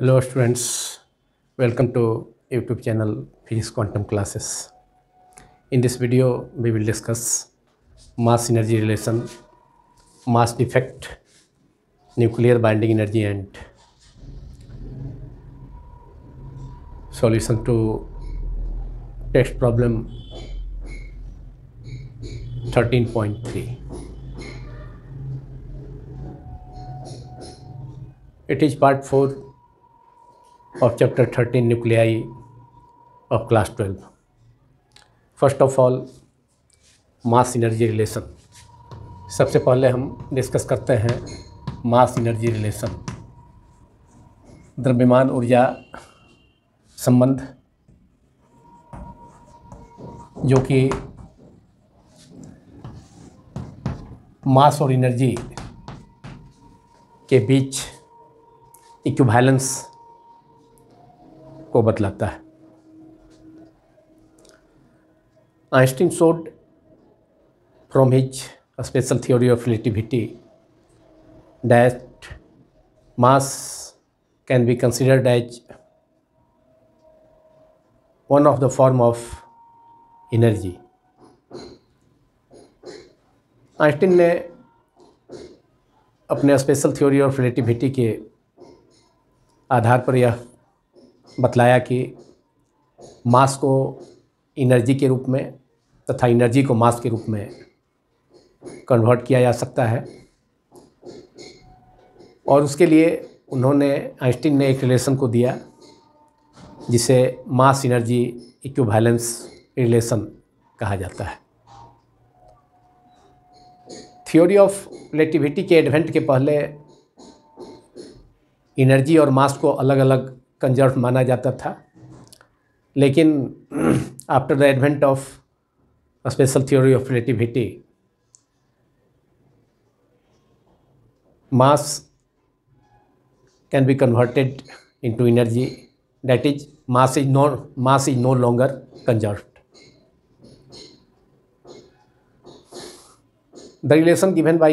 Hello students, welcome to YouTube channel Physics Quantum Classes. In this video we will discuss mass energy relation, mass defect, nuclear binding energy and solution to text problem 13.3. It is part 4 of chapter 13 nuclei of class 12. First of all, mass energy relation. सबसे पहले हम discuss करते हैं मास energy relation, द्रव्यमान ऊर्जा संबंध, जो कि मास और एनर्जी के बीच इक्विवेलेंस को बतलाता है. Einstein showed from his special theory of relativity that mass can be considered as one of the form of energy. Einstein ने अपने स्पेशल थ्योरी ऑफ रिलेटिविटी के आधार पर यह बतलाया कि मास को एनर्जी के रूप में तथा एनर्जी को मास के रूप में कन्वर्ट किया जा सकता है, और उसके लिए आइंस्टीन ने एक रिलेशन को दिया जिसे मास एनर्जी इक्विवेलेंस रिलेशन कहा जाता है. थ्योरी ऑफ रिलेटिविटी के एडवेंट के पहले एनर्जी और मास को अलग अलग कंजर्व माना जाता था, लेकिन after the advent of special theory of relativity, mass can be converted into energy, that is mass is no longer conserved. The relation given by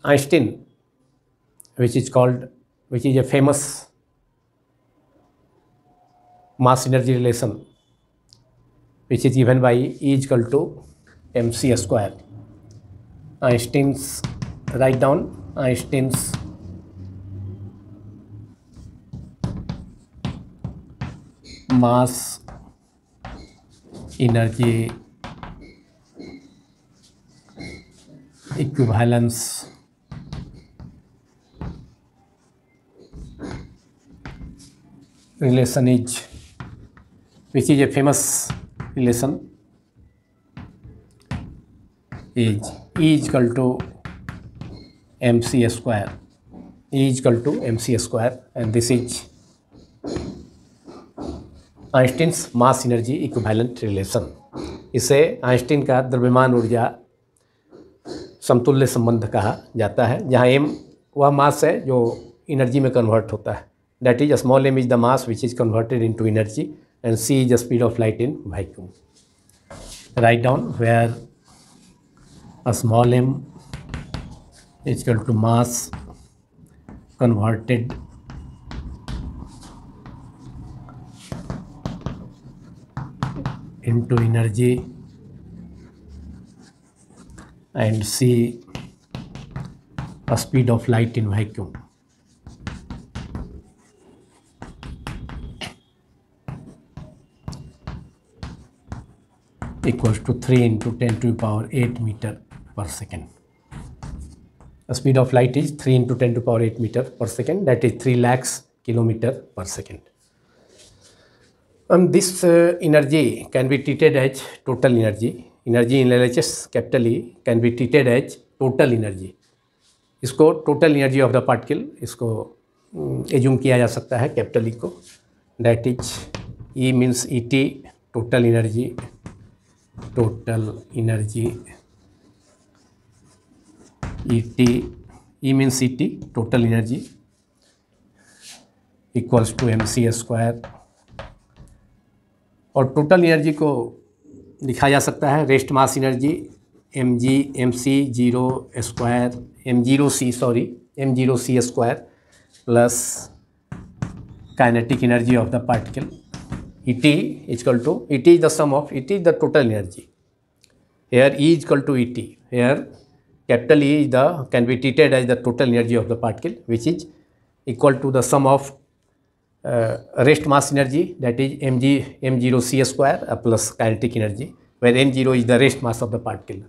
Einstein, which is a famous mass energy relation, which is given by E is equal to mc square. Write down Einstein's mass energy equivalence relation which is a famous relation, is E is equal to mc square. E is equal to mc square, and this is Einstein's mass energy equivalent relation. इसे Einstein का द्रव्यमान ऊर्जा समतुल्य संबंध कहा जाता है, जहाँ m वह मास है जो एनर्जी में कन्वर्ट होता है. That is small m is the mass which is converted into energy and c is the speed of light in vacuum. Write down where small m is equal to mass converted into energy and c a speed of light in vacuum. Equals to 3 into 10 to the power 8 meter per second. The speed of light is 3 into 10 to the power 8 meter per second, that is 3 lakhs kilometer per second. This energy can be treated as total energy. Energy in LHS capital E can be treated as total energy. इसको total energy of the particle इसको assume किया जा सकता है capital E को. That is E means ET, total energy ET, E means ET, total energy equals to mc square. और total energy को लिखा जा सकता है rest mass energy mc 0 square m0c square plus kinetic energy of the particle. Et is equal to, Et is the sum of, Et is the total energy. Here E is equal to Et. Here capital E is the, can be treated as the total energy of the particle, which is equal to the sum of rest mass energy, that is m0 c square plus kinetic energy, where m0 is the rest mass of the particle.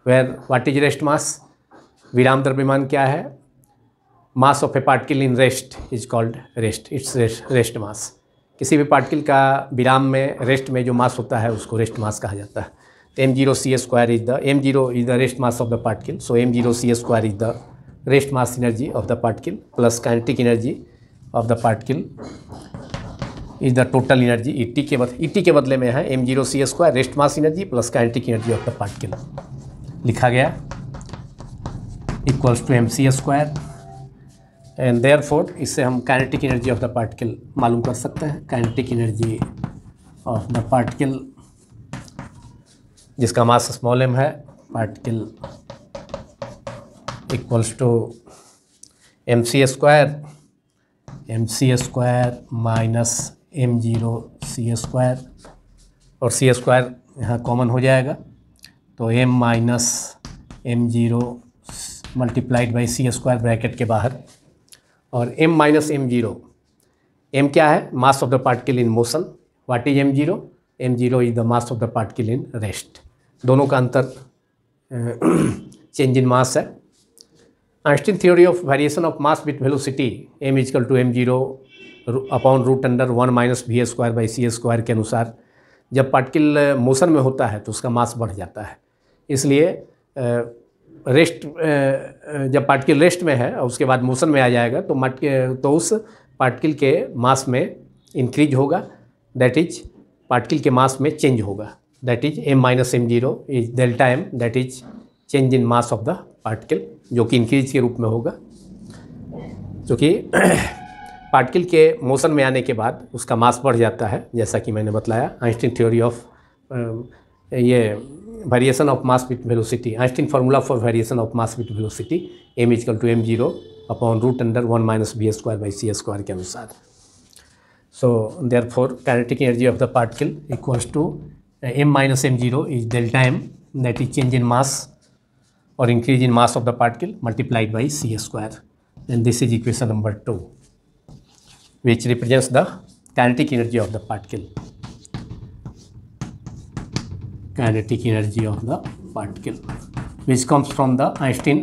Where what is rest mass? विराम द्रव्यमान क्या है? Mass of A particle in rest is called rest, it's rest mass. किसी भी particle का विराम में, rest में जो मास होता है उसको रेस्ट मास कहा जाता है. तो m0 c square is the, m0 is the rest mass of the particle, so m0 c square is the rest mass energy of the particle plus kinetic energy of the particle is the total energy. Et के बदले में है m0 c square rest mass energy plus kinetic energy of the particle, लिखा गया equals to mc square. And therefore इससे हम kinetic energy of the particle मालूम कर सकते हैं. Kinetic energy of the particle जिसका मास स्मॉल m है, particle equals to mc square minus m0 c square, और c स्क्वायर यहाँ कॉमन हो जाएगा, तो m minus m0 multiplied by c square bracket के बाहर, और m माइनस m0. m क्या है? Mass of the particle in motion. What is m0? m0 is the mass of the particle in rest. दोनों का अंतर चेंज इन मास है. Einstein theory of variation of mass with velocity m is equal to m0 upon root under 1 minus v square by c square के अनुसार जब particle motion में होता है तो उसका मास बढ़ जाता है. इसलिए रेस्ट, जब पार्टिकल रेस्ट में है और उसके बाद मोशन में आ जाएगा तो उस पार्टिकल के मास में इंक्रीज होगा, दैट इज पार्टिकल के मास में चेंज होगा, that is m minus m0 is delta m, that is change in mass of the particle, जो कि इंक्रीज के रूप में होगा. क्योंकि पार्टिकल के मोशन में आने के बाद उसका मास बढ़ जाता है, जैसा कि मैंने बतलाया. आइंस्टीन थ्योरी ऑफ ये variation of mass with velocity, Einstein formula for variation of mass with velocity m is equal to m0 upon root under 1 minus v square by c square के अनुसार. So therefore kinetic energy of the particle equals to m minus m0 is delta m, that is change in mass और increase in mass of the particle multiplied by c square. And this is equation number 2 which represents the kinetic energy of the particle. Kinetic energy of the particle, which comes from the Einstein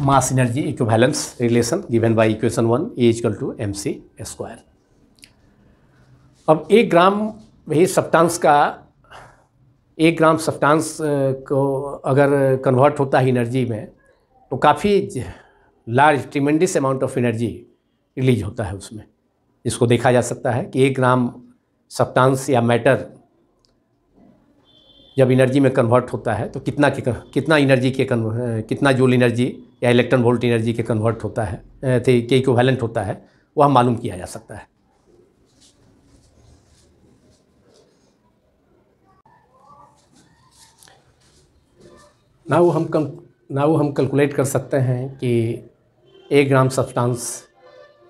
mass energy equivalence relation given by equation 1, E is equal to mc square. अब 1 ग्राम वही substance का, 1 ग्राम substance को अगर convert होता है energy में तो काफ़ी large tremendous amount of energy release होता है उसमें. इसको देखा जा सकता है कि 1 ग्राम सब्सटेंस या मैटर जब एनर्जी में कन्वर्ट होता है तो कितना एनर्जी के कितना जूल एनर्जी या इलेक्ट्रॉन वोल्ट एनर्जी के कन्वर्ट होता है, के इक्विवेलेंट होता है, वह मालूम किया जा सकता है. नाउ हम कैलकुलेट कर सकते हैं कि 1 ग्राम सब्सटेंस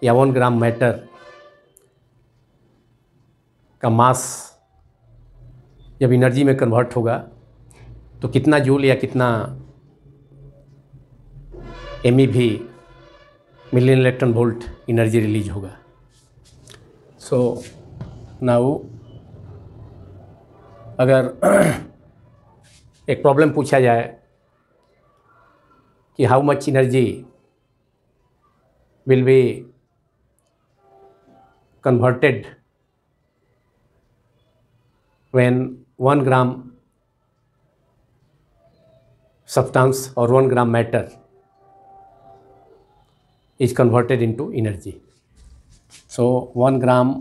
या 1 ग्राम मैटर का मास जब एनर्जी में कन्वर्ट होगा तो कितना जूल या कितना MeV million electron volt energy release होगा. सो नाउ अगर एक प्रॉब्लम पूछा जाए कि how much energy will be converted when 1 gram substance or 1 gram matter is converted into energy. So 1 gram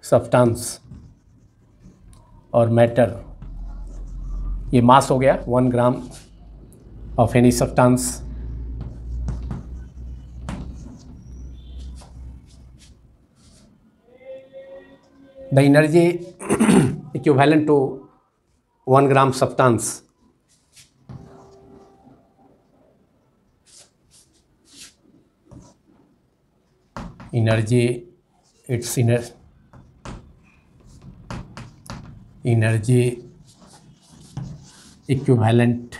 substance और matter, ये मास हो गया 1 gram of any substance. The energy equivalent to 1 gram substance energy, its energy equivalent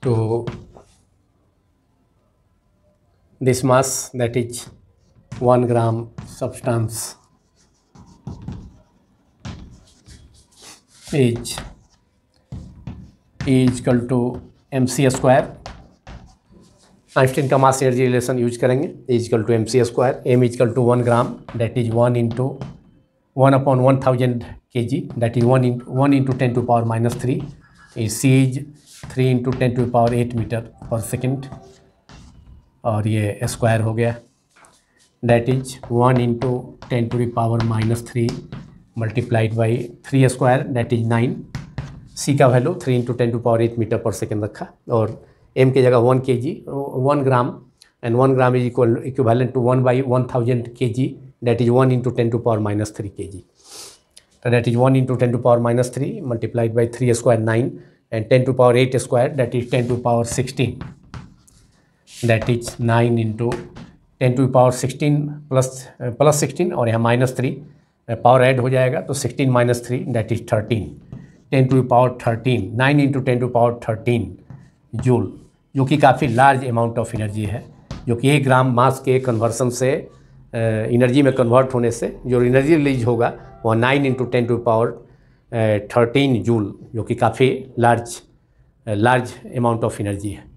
to this mass, that is 1 gram substance is equal to mc square. Einstein का mass energy relation use करेंगे, equal to mc square, m equal to 1 gram, that is 1 into 1/1000 kg, that is 1 into 10 to power minus 3, c is 3 into 10 to power 8 meter per second, और ये square हो गया, that is 1 into 10 to the power minus 3 multiplied by 3 square, that is 9। सी का value 3 into 10 to power 8 meter per second रखा, और m की जगह 1 kg 1 gram, and 1 gram is equivalent to 1/1000 kg, that is 1 into 10 to power minus 3 kg। तो that is 1 into 10 to power minus 3 multiplied by 3 square 9, and 10 to power 8 square, that is 10 to power 16, that is 9 into 10 to power 16 plus 16, और यहाँ minus 3 power add हो जाएगा, तो 16 minus 3 that is 13, 10 to power 13, 9 into 10 to power 13 joule, जो कि काफ़ी large amount of energy है, जो कि 1 ग्राम मास के कन्वर्सन से एनर्जी में कन्वर्ट होने से जो एनर्जी रिलीज होगा वह 9 इंटू 10 टू पावर 13 जूल, जो कि काफ़ी लार्ज अमाउंट ऑफ एनर्जी है।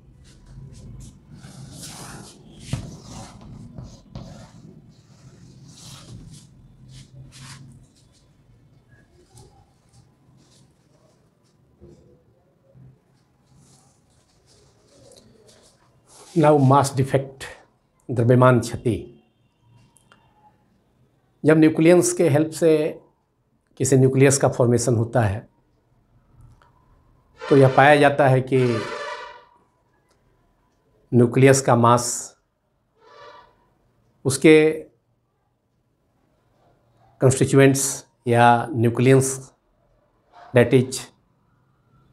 नाउ मास डिफेक्ट, द्रव्यमान क्षति। जब न्यूक्लियस के हेल्प से किसी न्यूक्लियस का फॉर्मेशन होता है तो यह पाया जाता है कि न्यूक्लियस का मास उसके कंस्टिट्यूएंट्स या न्यूक्लियस, दैट इज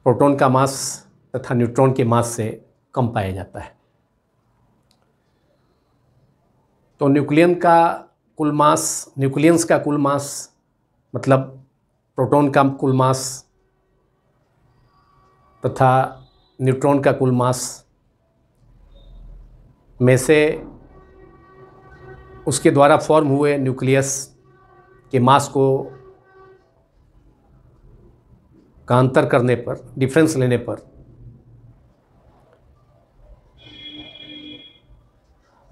प्रोटॉन का मास तथा न्यूट्रॉन के मास से कम पाया जाता है। तो न्यूक्लियस का कुल मास मतलब प्रोटॉन का कुल मास तथा न्यूट्रॉन का कुल मास में से उसके द्वारा फॉर्म हुए न्यूक्लियस के मास का अंतर करने पर, डिफरेंस लेने पर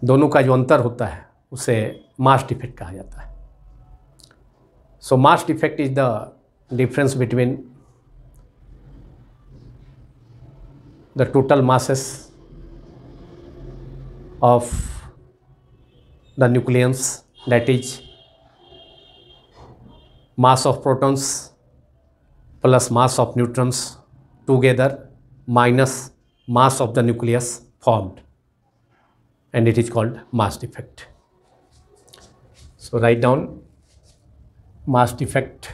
दोनों का जो अंतर होता है उसे मास डिफेक्ट कहा जाता है। So mass defect is the difference between the total masses of the nucleus, that is mass of protons plus mass of neutrons together minus mass of the nucleus formed, and it is called mass defect. So write down mass defect.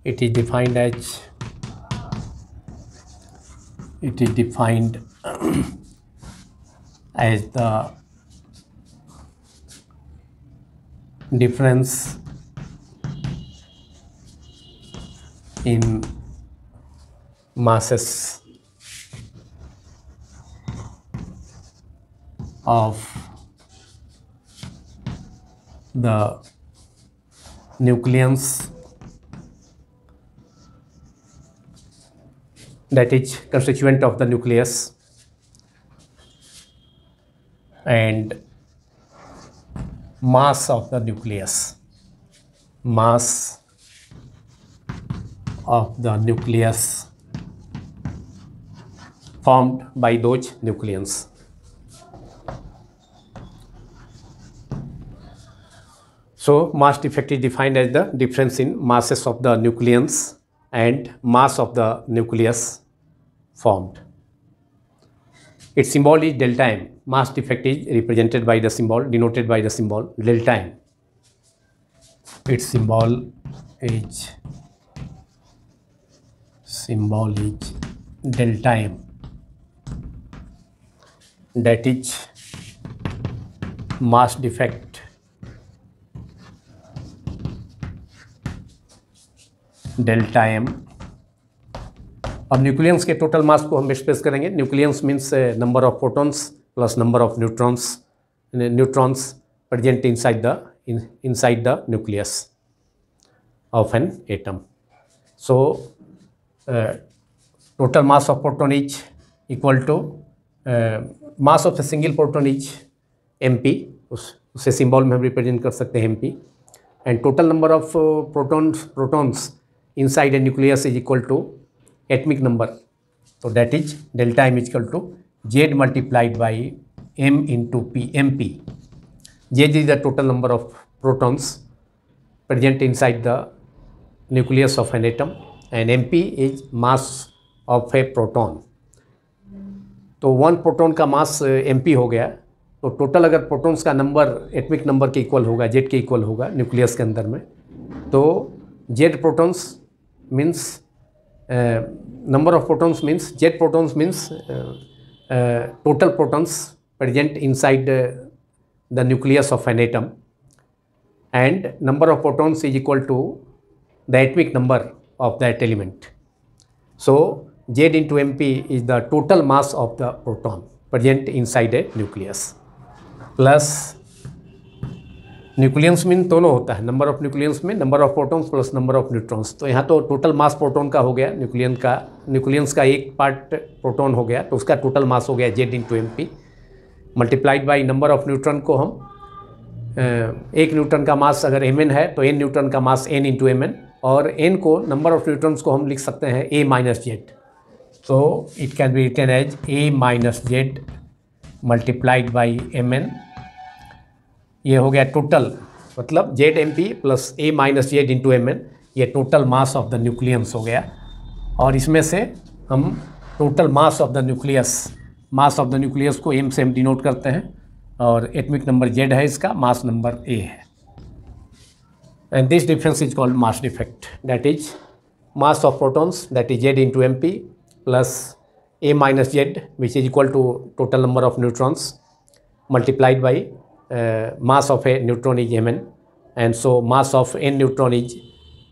It is defined as as the difference in masses of the nucleus, that is constituent of the nucleus, and mass of the nucleus, mass of the nucleus formed by those nucleons. So mass defect is defined as the difference in masses of the nucleons and mass of the nucleus formed. Its symbol is delta m. Mass defect is represented by the symbol, denoted by the symbol delta m. Its symbol is delta m, that is mass defect delta m. अब nucleons के total mass को हम express करेंगे। Nucleons means number of protons plus number of neutrons present inside the nucleus of an atom. So total mass of proton is equal to mass of a single proton is mp, उसे symbol में हम represent कर सकते हैं mp, and total number of protons inside a nucleus is equal to atomic number, so that is delta m is equal to z multiplied by m into p, mp. Z is the total number of protons present inside the nucleus of an atom and mp is mass of a proton. तो one proton का मास mp हो गया, तो total अगर protons का number atomic number के equal होगा, z के इक्वल होगा न्यूक्लियस के अंदर में, तो z protons means number of protons means z protons means total protons present inside the nucleus of an atom, and number of protons is equal to the atomic number of that element. So z into mp is the total mass of the proton present inside a nucleus, plus nucleons mean दोनों होता है, number of nucleons में number of protons plus number of neutrons. तो यहाँ तो total mass proton का हो गया, न्यूक्लियंस का एक पार्ट प्रोटॉन हो गया, तो उसका टोटल मास हो गया z into m p multiplied by number of neutron को हम एक न्यूट्रॉन का मास अगर mn है तो n न्यूट्रॉन का मास n इंटू mn, और n को नंबर ऑफ न्यूट्रॉन्स को हम लिख सकते हैं a माइनस जेड, तो it can be written as a minus Z multiplied by mn। ये हो गया टोटल, मतलब Z M P plus A minus Z into M N, ये total mass of the nucleons हो गया। और इसमें से हम total mass of the nucleus को एम से हम डिनोट करते हैं, और एटमिक नंबर जेड है, इसका मास नंबर ए है, and this difference is called mass defect, that is mass of protons that is Z into m P plus A minus Z which is equal to total number of neutrons multiplied by mass of a neutron is mn, and so mass of n neutron is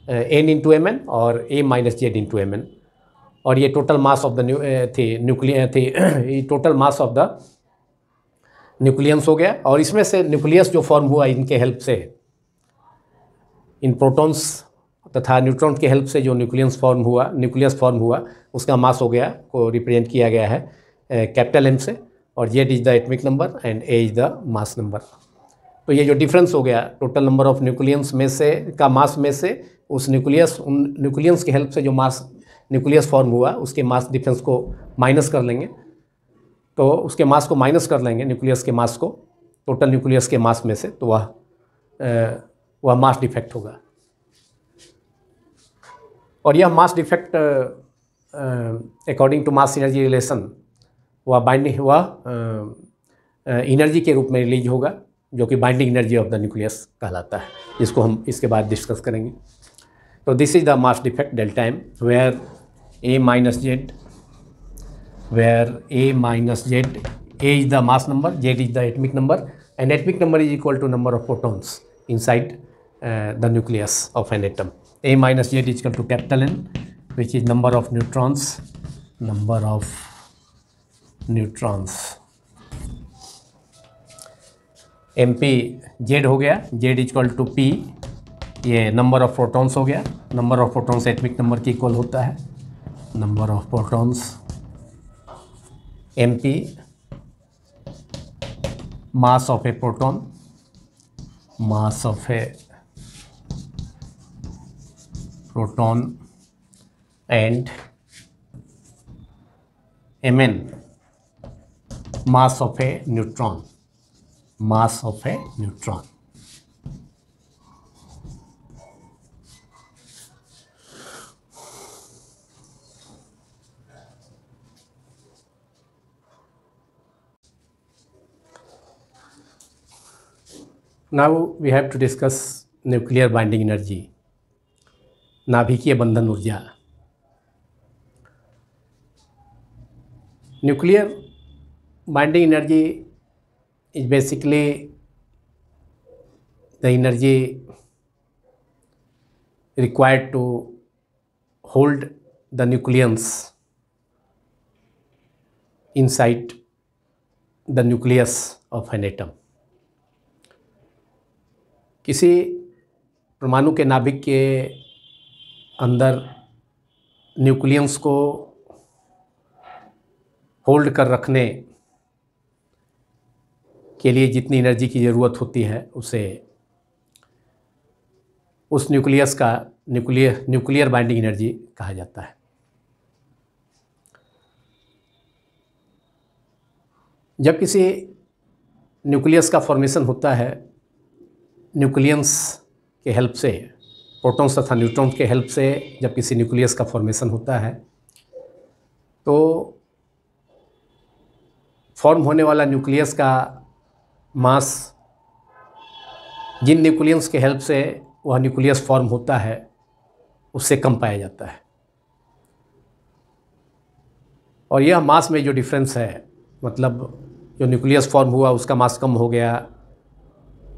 n into mn और a minus z into mn, और ये total mass of the ये total mass of the nucleons हो गया। और इसमें से nucleus जो फॉर्म हुआ इनके हेल्प से, इन प्रोटॉन्स तथा न्यूट्रॉन के हेल्प से जो न्यूक्लियस फॉर्म हुआ उसका मास हो गया, को रिप्रेजेंट किया गया है कैपिटल एम से, और z is the atomic number and a is the mass number. तो ये जो डिफरेंस हो गया टोटल नंबर ऑफ न्यूक्लियंस में से का मास में से उन न्यूक्लियंस के हेल्प से जो न्यूक्लियस फॉर्म हुआ उसके मास डिफरेंस को माइनस कर लेंगे, तो उसके मास को माइनस कर लेंगे न्यूक्लियस के मास को टोटल न्यूक्लियस के मास में से, तो वह मास डिफेक्ट होगा। और यह mass defect according to mass energy relation वह एनर्जी के रूप में रिलीज होगा, जो कि binding energy of the nucleus कहलाता है, जिसको हम इसके बाद डिस्कस करेंगे। तो this is the mass defect delta m, where a minus z, a is the mass number, z is the atomic number, and atomic number is equal to number of protons inside the nucleus of an atom. A minus z is equal to capital N, which is number of neutrons, mp z हो गया, z equal to p, ये number of protons हो गया, number of protons atomic number के equal होता है, number of protons mp mass of A proton, and mn mass of A neutron, Now we have to discuss nuclear binding energy, नाभिकीय बंधन ऊर्जा। nuclear binding energy is basically the energy required to hold the nucleons inside the nucleus of an atom. किसी परमाणु के नाभिक के अंदर nucleus को होल्ड कर रखने के लिए जितनी एनर्जी की ज़रूरत होती है उसे उस न्यूक्लियस का न्यूक्लियर बाइंडिंग एनर्जी कहा जाता है। जब किसी न्यूक्लियस का फॉर्मेशन होता है न्यूक्लियस के हेल्प से, प्रोटॉन्स तथा न्यूट्रॉन्स के हेल्प से जब किसी न्यूक्लियस का फॉर्मेशन होता है तो फॉर्म होने वाला न्यूक्लियस का मास जिन न्यूक्लियस के हेल्प से वह न्यूक्लियस फॉर्म होता है उससे कम पाया जाता है। और यह मास में जो डिफरेंस है, मतलब जो न्यूक्लियस फॉर्म हुआ उसका मास कम हो गया,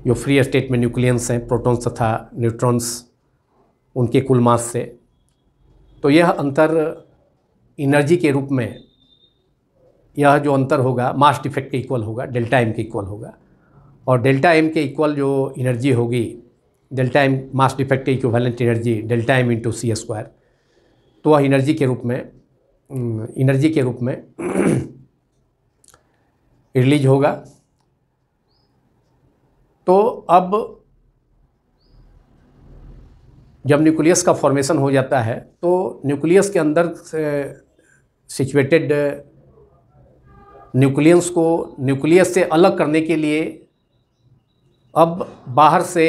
जो फ्री स्टेट में न्यूक्लियस हैं प्रोटॉन्स तथा न्यूट्रॉन्स उनके कुल मास से, तो यह अंतर एनर्जी के रूप में, यह जो अंतर होगा मास डिफेक्ट के इक्वल होगा, डेल्टा एम के इक्वल होगा। और डेल्टा एम के इक्वल जो एनर्जी होगी, डेल्टा एम मास डिफेक्ट के equivalent energy delta M into C square, तो वह एनर्जी के रूप में रिलीज होगा। तो अब जब न्यूक्लियस का फॉर्मेशन हो जाता है तो न्यूक्लियस के अंदर सिचुएटेड न्यूक्लियस को न्यूक्लियस से अलग करने के लिए अब बाहर से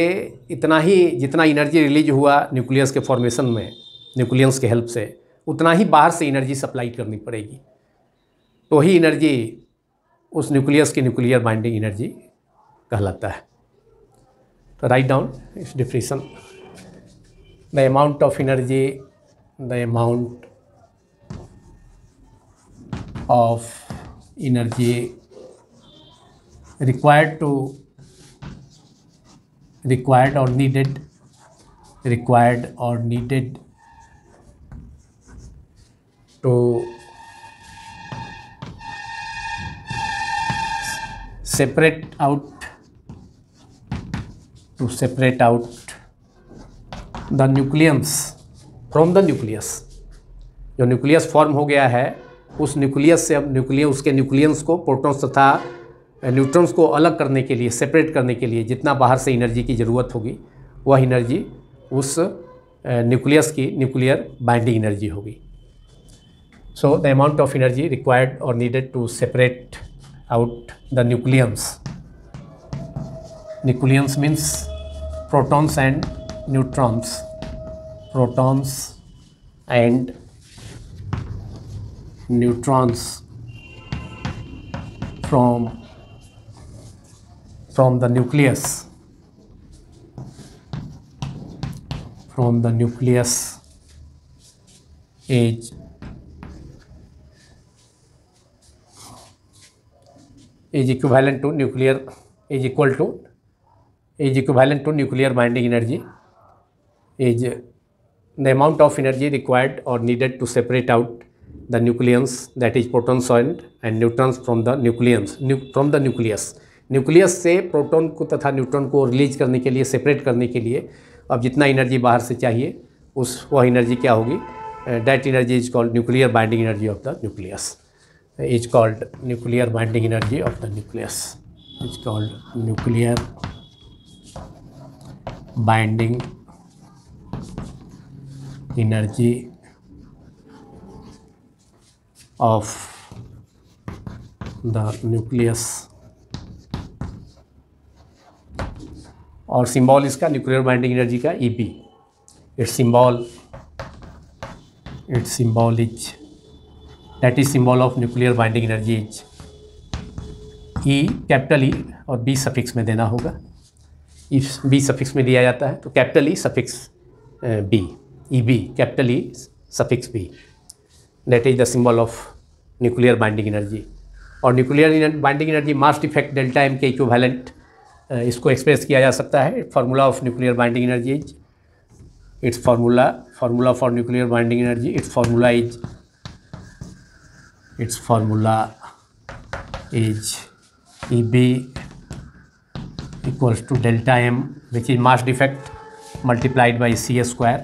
इतना ही, जितना एनर्जी रिलीज हुआ न्यूक्लियस के फॉर्मेशन में न्यूक्लियस के हेल्प से, उतना ही बाहर से एनर्जी सप्लाई करनी पड़ेगी। तो ही एनर्जी उस न्यूक्लियस की न्यूक्लियर बाइंडिंग एनर्जी कहलाता है। तो राइट डाउन इस definition, the amount of energy, the amount of energy required or needed to separate out the nucleus from the nucleus। जो न्यूक्लियस फॉर्म हो गया है उस न्यूक्लियस से अब उसके न्यूक्लियस को प्रोटॉन्स तथा न्यूट्रॉन्स को अलग करने के लिए, सेपरेट करने के लिए जितना बाहर से एनर्जी की ज़रूरत होगी वह एनर्जी उस न्यूक्लियस की न्यूक्लियर बाइंडिंग एनर्जी होगी। So the amount of energy required और needed to separate out the nucleus means protons and neutrons, from the nucleus is equivalent to nuclear binding energy, is the amount of energy required or needed to separate out the nucleons, that is protons and neutrons from the nucleus। Nucleus से proton को तथा neutron को release करने के लिए, separate करने के लिए अब जितना एनर्जी बाहर से चाहिए वह एनर्जी क्या होगी, that energy is called nuclear binding energy of the nucleus, is called nuclear binding energy of the nucleus, is called nuclear binding energy of the nucleus. और सिंबल इसका न्यूक्लियर बाइंडिंग एनर्जी का E P, it's symbol is, that is symbol of nuclear binding energy is E, capital E और B suffix में देना होगा। If B suffix में दिया जाता है तो capital E suffix B, E B capital E suffix B, that is the symbol of nuclear binding energy, और nuclear binding energy mass defect delta M के इक्विवेलेंट इसको एक्सप्रेस किया जा सकता है। Formula of nuclear binding energy is its formula for nuclear binding energy, its formula is EB equals to delta m, which is mass defect multiplied by c square.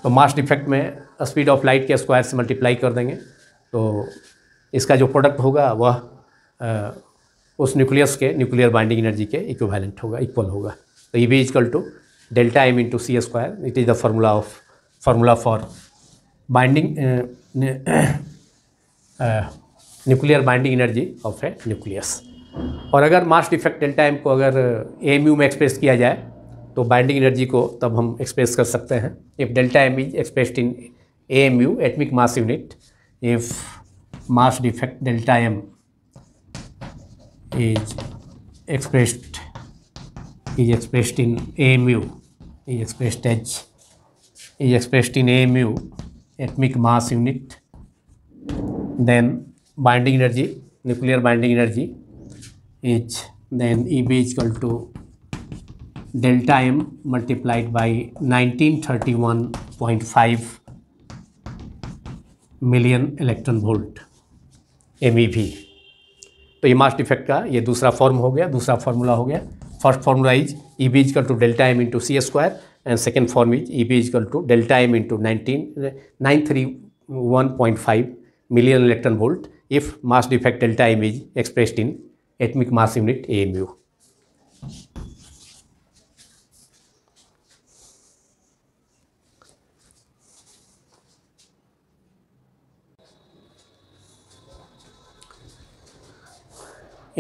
तो mass defect में speed of light के square से multiply कर देंगे तो इसका जो product होगा वह उस न्यूक्लियस के न्यूक्लियर बाइंडिंग एनर्जी के इक्विवेलेंट होगा, इक्वल होगा। तो EB equal to delta m into c square, it is the formula for binding nuclear binding energy of a nucleus। और अगर मास डिफेक्ट डेल्टा m को अगर AMU में एक्सप्रेस किया जाए तो बाइंडिंग एनर्जी को तब हम एक्सप्रेस कर सकते हैं। If delta m is expressed in AMU, atomic mass unit, if mass defect delta m is expressed in AMU, is expressed in AMU, atomic mass unit, then binding energy, nuclear binding energy is then EB is equal to delta m multiplied by 1931.5 million electron volt MeV। तो ये मास defect का ये दूसरा form हो गया, दूसरा formula हो गया। First formula is EB is equal to delta m into C square, and second form is EB is equal to delta m into 931.5 million electron volt if mass defect delta m is expressed in atomic mass unit AMU।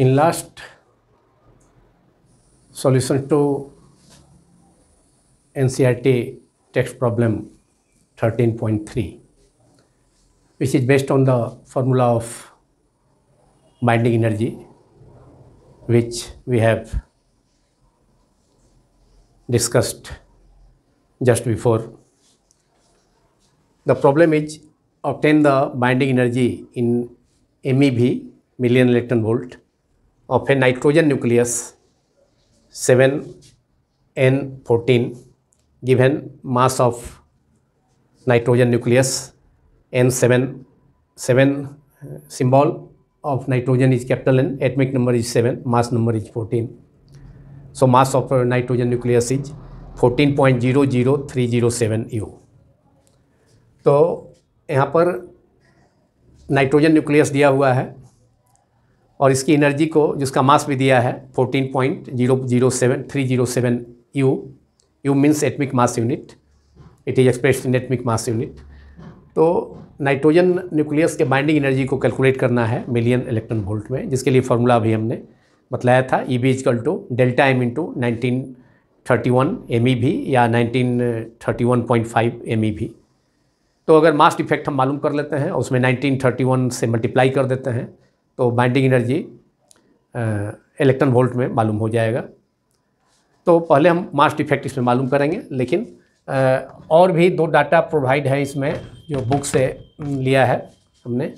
In last solution to NCERT text problem 13.3, which is based on the formula of binding energy, which we have discussed just before. The problem is obtain the binding energy in MeV, million electron volt, of a nitrogen nucleus 7n14, given mass of nitrogen nucleus n7, 7 symbol of nitrogen is capital N, atomic number is 7, mass number is 14. So mass of nitrogen nucleus is 14.00307 U। तो यहाँ पर nitrogen nucleus दिया हुआ है और इसकी energy को जिसका मास भी दिया है 14.007307 U। U means atomic mass unit, it is expressed in atomic mass unit. तो नाइट्रोजन न्यूक्लियस के बाइंडिंग एनर्जी को कैलकुलेट करना है मिलियन इलेक्ट्रॉन वोल्ट में, जिसके लिए फार्मूला अभी हमने बतलाया था। EB equal to delta m into 1931 MeV या 1931.5 MeV। तो अगर मास डिफेक्ट हम मालूम कर लेते हैं और उसमें 1931 से मल्टीप्लाई कर देते हैं तो बाइंडिंग एनर्जी इलेक्ट्रॉन वोल्ट में मालूम हो जाएगा। तो पहले हम मास डिफेक्ट इसमें मालूम करेंगे, लेकिन और भी दो डाटा प्रोवाइड है इसमें जो बुक से लिया है हमने।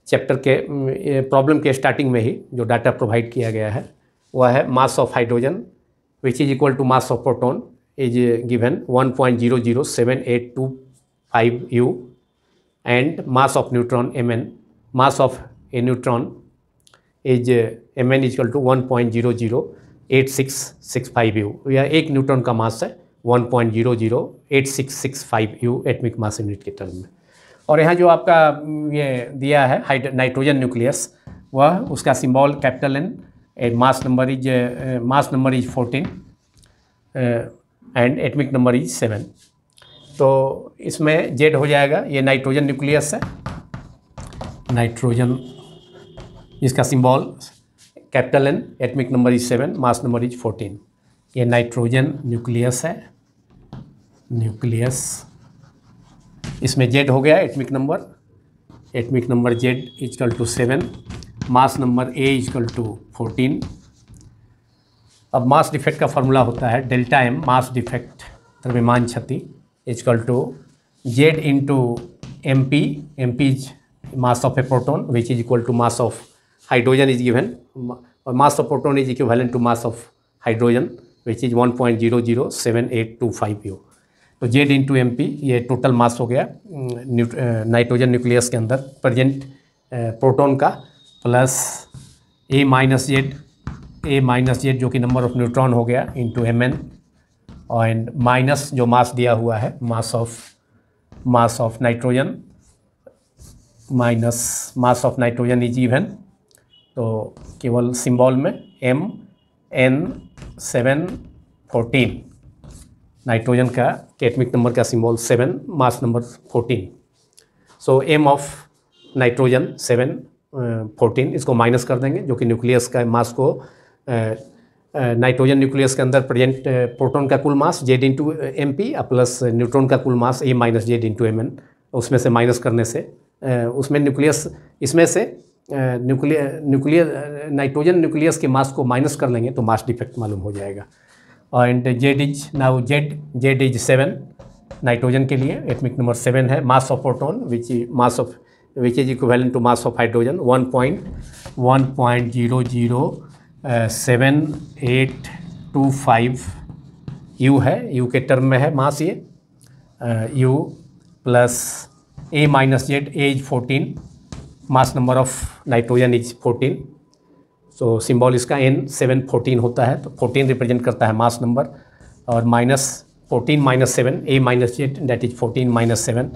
चैप्टर के प्रॉब्लम के स्टार्टिंग में ही जो डाटा प्रोवाइड किया गया है वह है mass of hydrogen which is equal to mass of proton is given 1.00785 U, and mass of neutron Mn, mass of a neutron is Mn is equal to 1.008665 U। यह एक neutron का मास है 1.008665 U atomic mass unit के term में। और यहाँ जो आपका ये दिया है नाइट्रोजन न्यूक्लियस, वह उसका symbol capital N, mass number is 14 and atomic number is 7। तो इसमें Z हो जाएगा, ये नाइट्रोजन न्यूक्लियस है, नाइट्रोजन इसका symbol capital N, atomic number is 7, mass number is 14। ये नाइट्रोजन न्यूक्लियस है, न्यूक्लियस, इसमें Z हो गया atomic number Z equal to 7, mass number A equal to 14। अब मास डिफेक्ट का फार्मूला होता है डेल्टा M, मास डिफेक्ट द्रव्यमान क्षति equal to Z into MP. MP is mass of a proton, which is equal to mass of hydrogen is given, or mass of proton is equivalent to mass of hydrogen, which is 1.007825 U. तो Z into MP ये total मास हो गया nitrogen nucleus के अंदर present proton का, plus A minus Z जो कि number of neutron हो गया इंटू Mn, एंड माइनस जो मास दिया हुआ है mass of nitrogen minus mass of nitrogen is even, तो केवल सिंबल में MN714 नाइट्रोजन का एटॉमिक नंबर का symbol 7, mass number 14. So M of nitrogen 714 इसको माइनस कर देंगे, जो कि न्यूक्लियस का मास को नाइट्रोजन न्यूक्लियस के अंदर प्रेजेंट प्रोटॉन का कुल मास Z into MP plus neutron का कुल मास A minus Z into Mn, उसमें से माइनस करने से उसमें न्यूक्लियस इसमें से नाइट्रोजन न्यूक्लियस के मास को माइनस कर लेंगे तो मास डिफेक्ट मालूम हो जाएगा. एंड Z इज 7 नाइट्रोजन के लिए एटॉमिक नंबर 7 है. Mass of proton which is equivalent to mass of hydrogen 1.1.00785 U है. U के टर्म में है मास ये U plus A minus Z, A is 14, mass number of nitrogen is 14. So symbol इसका N714 होता है, तो 14 रिप्रेजेंट करता है मास नंबर, और minus 14 minus 7 A minus Z that is 14 minus 7,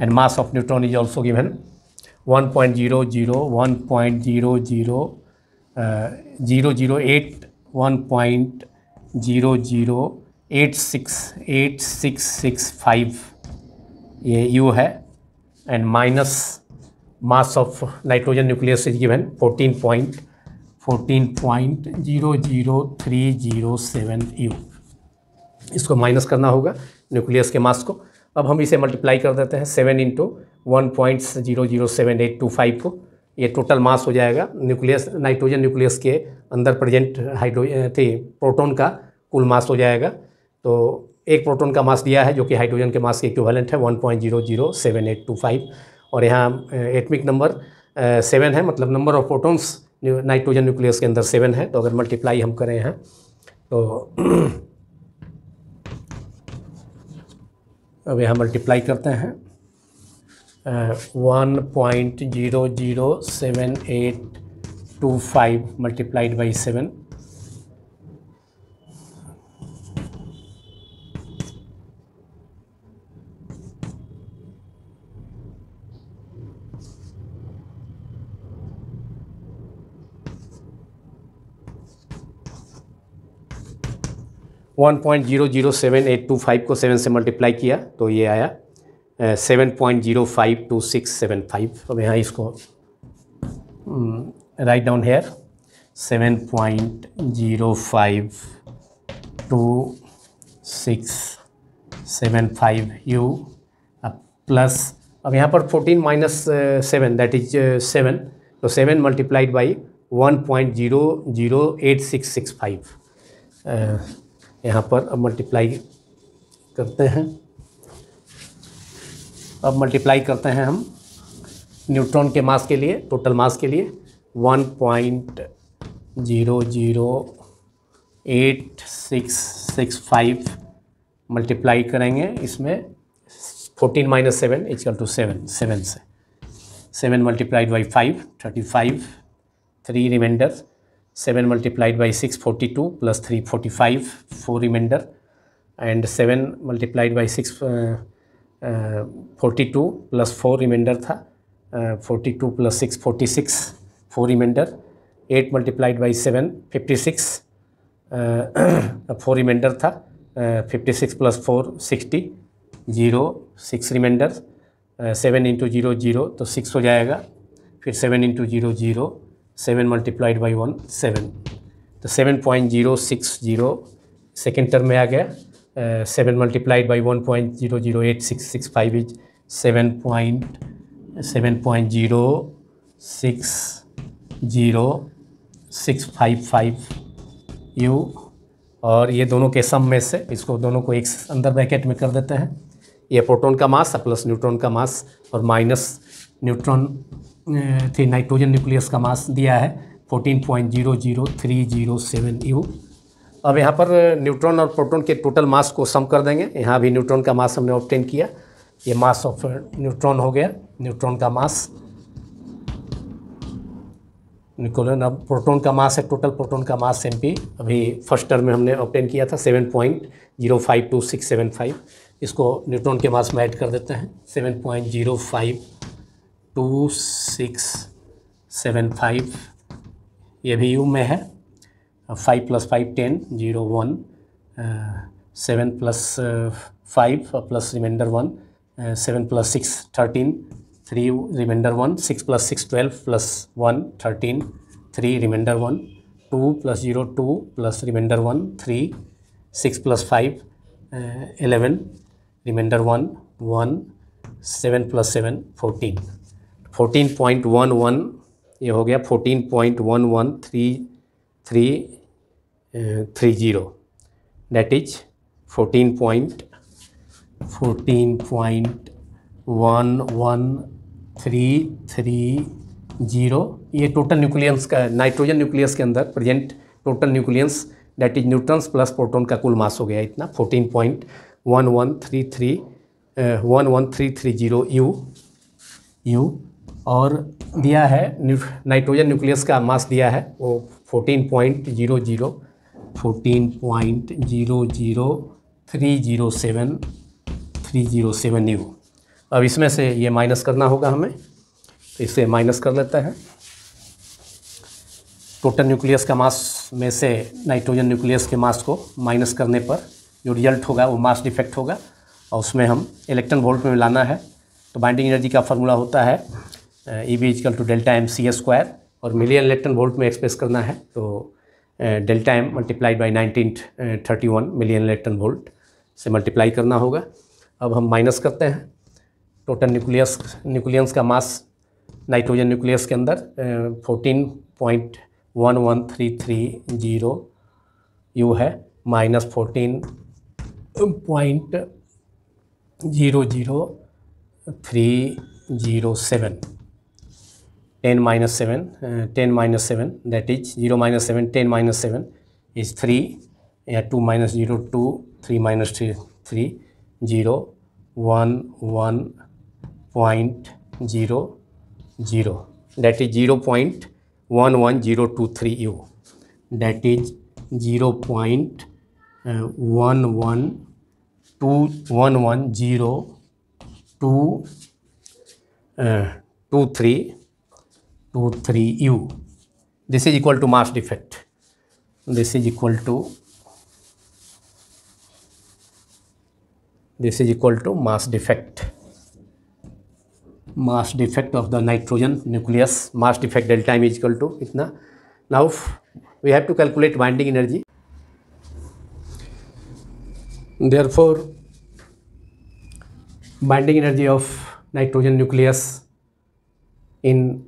and mass of neutron is also given 1.008665 ये U है, and minus mass of nitrogen nucleus is given 14.00307 U. इसको माइनस करना होगा न्यूक्लियस के मास को. अब हम इसे मल्टीप्लाई कर देते हैं 7 इंटू 1.007825 को, ये टोटल मास हो जाएगा न्यूक्लियस नाइट्रोजन न्यूक्लियस के अंदर प्रेजेंट प्रोटॉन का कुल मास हो जाएगा. तो एक प्रोटॉन का मास दिया है जो कि हाइड्रोजन के मास के इक्विवेलेंट है 1.007825, और यहाँ एटॉमिक नंबर 7 है, मतलब number of protons nitrogen nucleus के अंदर 7 है. तो अगर मल्टीप्लाई हम करें हैं तो अब यहाँ मल्टीप्लाई करते हैं 1.007825 मल्टीप्लाइड बाई 7, 1.007825 को 7 से मल्टीप्लाई किया तो ये आया 7.052675. अब यहाँ इसको write down here 7.052675 U plus, अब यहाँ पर 14 माइनस 7 दैट इज 7, तो 7 मल्टीप्लाइड बाई 1.008665. यहाँ पर अब मल्टीप्लाई करते हैं. अब मल्टीप्लाई करते हैं हम न्यूट्रॉन के मास के लिए, टोटल मास के लिए 1.00865 मल्टीप्लाई करेंगे. इसमें 14 माइनस 7 इक्वल टू 7 से 7 multiplied by 5 35, 3 remainder, 7 multiplied by 6 42 plus 3 45, 4 remainder, and 7 multiplied by 6 42 plus 4 remainder था, 42 plus 6 46, 4 remainder, 8 multiplied by 7 56, 4 remainder था, 56 प्लस 4 60, 0 6 रिमाइंडर, 7 इंटू 0 0 तो 6 हो जाएगा, फिर 7 इंटू 0 0, 7 मल्टीप्लाइड बाई 1 7, तो 7.060 सेकेंड टर्म में आ गया. 7 मल्टीप्लाइड बाई 1.008665 इज 7.06065 U, और ये दोनों के सम में से इसको दोनों को एक अंदर ब्रैकेट में कर देते हैं. ये प्रोटॉन का मास प्लस न्यूट्रॉन का मास और माइनस न्यूट्रॉन थी नाइट्रोजन न्यूक्लियस का मास दिया है 14.00307 U। अब यहाँ पर न्यूट्रॉन और प्रोटॉन के टोटल मास को सम कर देंगे। यहाँ भी न्यूट्रॉन का मास हमने ऑब्टेन किया, ये मास ऑफ न्यूट्रॉन हो गया, न्यूट्रॉन का मास निकोलन। अब प्रोटॉन का मास है, टोटल प्रोटॉन का मास MP अभी फर्स्ट टर्म में हमने ऑब्टेन किया था 7.052675। इसको न्यूट्रॉन के मास में ऐड कर देते हैं 7.052675, ये भी U में है। 5 + 5 10 0 1 7 + 5 plus remainder 1 7 + 6 13 3 remainder 1 6 + 6 12 + 1 13 3 remainder 1 2 + 0 2 plus remainder 1 3 6 + 5 11 remainder 1 1 7 + 7 14 14.11 ये हो गया 14.113330 दैट इज 14.113330। ये टोटल न्यूक्लियंस का नाइट्रोजन न्यूक्लियस के अंदर present total nucleons that is neutrons plus proton का कुल मास हो गया इतना 14.113330 U। और दिया है नाइट्रोजन न्यूक्लियस का मास दिया है वो 14.00307 U। अब इसमें से ये माइनस करना होगा हमें, तो इसे माइनस कर लेते हैं। टोटल न्यूक्लियस का मास में से नाइट्रोजन न्यूक्लियस के मास को माइनस करने पर जो रिजल्ट होगा वो मास डिफेक्ट होगा, और उसमें हम इलेक्ट्रॉन वोल्ट में मिलाना है। तो बाइंडिंग एनर्जी का फार्मूला होता है EB = Δmc², और मिलियन इलेक्ट्रॉन वोल्ट में एक्सप्रेस करना है तो Δm × 1931 मिलियन इलेक्ट्रॉन वोल्ट से मल्टीप्लाई करना होगा। अब हम माइनस करते हैं। टोटल न्यूक्लियंस का मास नाइट्रोजन न्यूक्लियस के अंदर 14.11330 U है, minus 14.00307 10 - 7 that is 0 - 7 10 - 7 is 3 2 - 0 2 3 - 3 3 0 1 1.00 that is 0.11023 U, that is 0.11223 U. This is equal to mass defect. This is equal to mass defect. Mass defect of the nitrogen nucleus. Mass defect delta M is equal to itna. Now we have to calculate binding energy. Therefore, binding energy of nitrogen nucleus in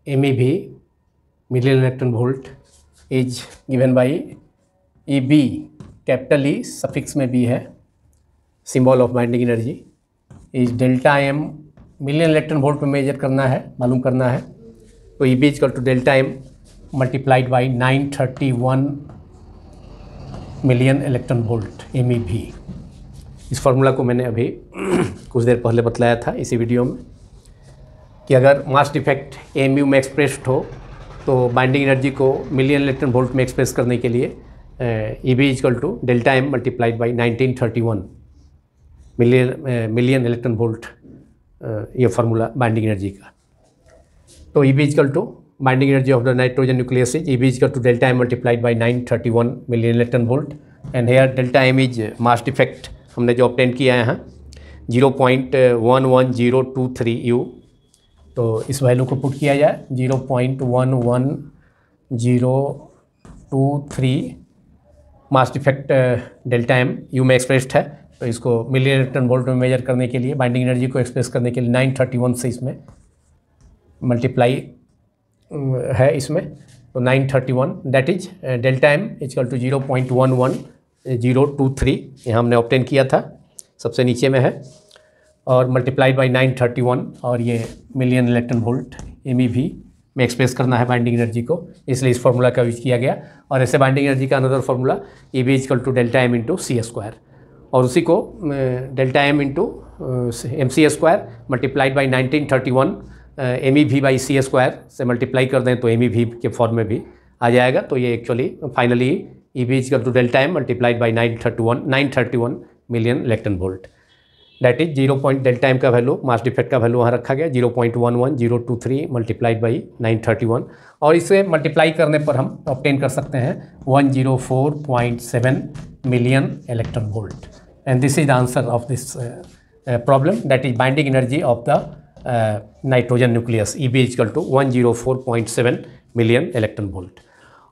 MeV, million electron volt, is given by EB, capital E suffix में B है, symbol of binding energy is delta M, million electron volt में major करना है, मालूम करना है। तो EB = ΔM multiplied by 931 million electron volt MEV। इस फार्मूला को मैंने अभी कुछ देर पहले बतलाया था इसी वीडियो में कि अगर मास डिफेक्ट MU में एक्सप्रेस्ड हो तो बाइंडिंग एनर्जी को मिलियन इलेक्ट्रॉन वोल्ट में एक्सप्रेस करने के लिए EB = ΔM multiplied by 1931 million electron volt, ये फार्मूला बाइंडिंग एनर्जी का। तो EB = binding energy of the nitrogen nucleus is EB = ΔM multiplied by 931 million electron volt, and here ΔM is mass defect हमने जो obtain किया है यहाँ 0.11023 U। तो इस वैल्यू को पुट किया जाए 0.11023 मास डिफेक्ट ΔM U में एक्सप्रेस्ड है। तो इसको मिलियन इलेक्ट्रॉन वोल्ट में मेजर करने के लिए बाइंडिंग एनर्जी को एक्सप्रेस करने के लिए 931 से इसमें मल्टीप्लाई है इसमें, तो 931 दैट इज ΔM = 0.11023 यहाँ हमने ऑब्टेन किया था, सबसे नीचे में है। और मल्टीप्लाइड बाई 931 और ये मिलियन इलेक्ट्रॉन वोल्ट MEV में एक्सप्रेस करना है बाइंडिंग एनर्जी को, इसलिए इस फार्मूला का यूज किया गया। और ऐसे बाइंडिंग एनर्जी का another formula EB equal to delta M into C² और उसी को delta M into MC² multiplied by 1931 MEV by C² से मल्टीप्लाई कर दें तो MEV के फॉर्म में भी आ जाएगा। तो ये actually finally EB equal to delta M multiplied by 931 million electron volt, that is 0. Delta M का वैल्यू, मास डिफेक्ट का वैल्यू वहाँ रखा गया 0.11023 मल्टीप्लाइड बाई 931 और इसे मल्टीप्लाई करने पर हम ऑब्टेन कर सकते हैं 104.7 million electron volt. And this is the answer of this problem, that is binding energy of the nitrogen nucleus EB equal to 104.7 million electron volt.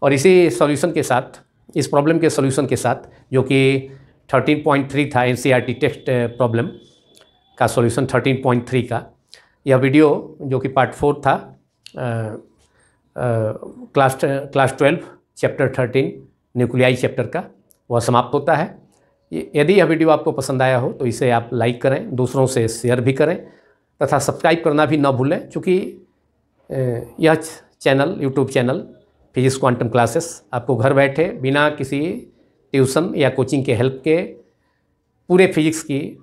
और इसी सॉल्यूशन के साथ, इस प्रॉब्लम के सॉल्यूशन के साथ, जो कि 13.3 था NCERT टेक्स्ट प्रॉब्लम का सॉल्यूशन 13.3 का, यह वीडियो जो कि पार्ट 4 था क्लास 12 चैप्टर 13 न्यूक्लियाई चैप्टर का, वह समाप्त होता है। यदि यह वीडियो आपको पसंद आया हो तो इसे आप लाइक करें, दूसरों से शेयर भी करें तथा सब्सक्राइब करना भी न भूलें, क्योंकि यह channel, YouTube channel physics quantum classes आपको घर बैठे बिना किसी ट्यूशन या कोचिंग के हेल्प के पूरे फिजिक्स की,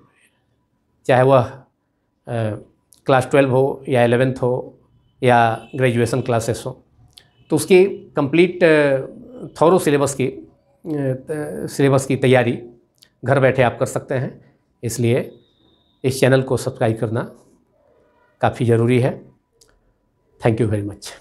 चाहे वह क्लास 12 हो या 11th हो या ग्रेजुएशन क्लासेस हो, तो उसकी कंप्लीट थॉरो सिलेबस की तैयारी घर बैठे आप कर सकते हैं। इसलिए इस चैनल को सब्सक्राइब करना काफ़ी ज़रूरी है। Thank you very much.